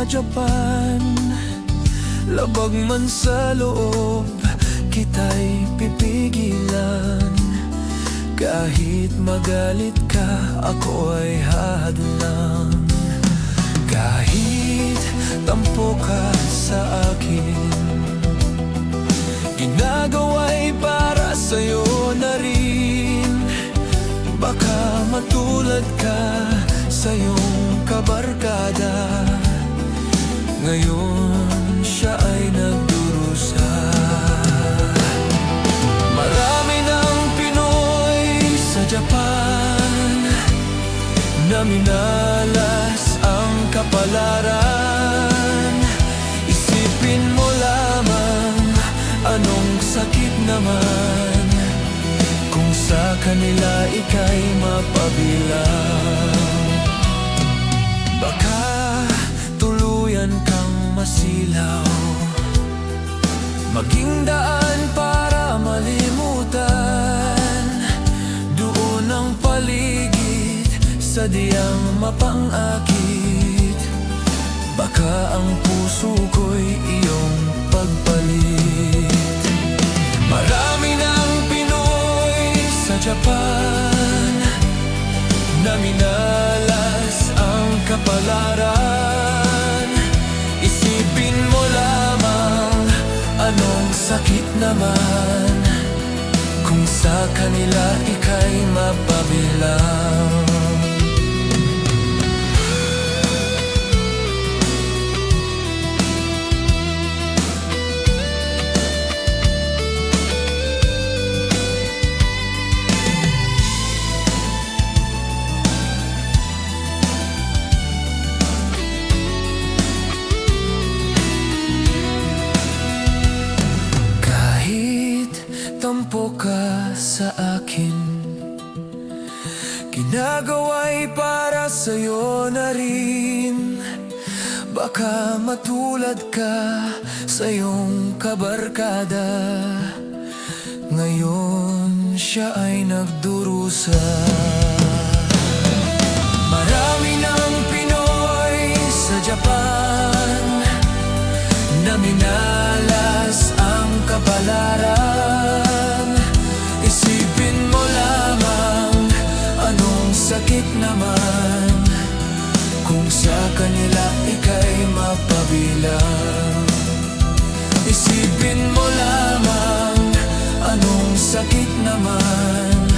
Japan. Labag man sa loob, kita'y pipigilan. Kahit magalit ka, ako ay hahadlang. Kahit tampo ka sa akin, ginagawa'y para sa'yo na rin. Baka matulad ka sa iyong kabarkada. Ngayon siya ay nagdurusa. Marami ng Pinoy sa Japan na minalas ang kapalaran. Isipin mo lamang, anong sakit naman kung sa kanila ika'y mapabilang. Baka tuluyan kang masilaw, maging daan para malimutan. Doon ang paligid, sadyang mapangakit. Baka ang puso ko'y iyong pagpalit. Marami ng Pinoy sa Japan na minalas ang kapalaran. Isipin mo lamang, anong sakit naman kung sa kanila ika'y mapabilang. Tampo ka sa akin, ginagawa'y para sa'yo na rin. Baka matulad ka sa iyong kabarkada. Ngayon siya ay nagdurusa. Marami ng Pinoy sa Japan na minalas ang kapalaran. Isipin mo lamang, anong sakit naman kung sa kanila ika'y mapabilang. Isipin mo lamang, anong sakit naman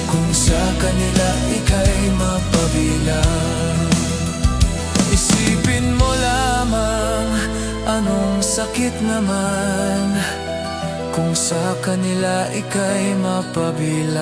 kung sa kanila ika'y mapabilang. Isipin mo lamang, anong sakit naman kung sa kanila ika'y mapabilang.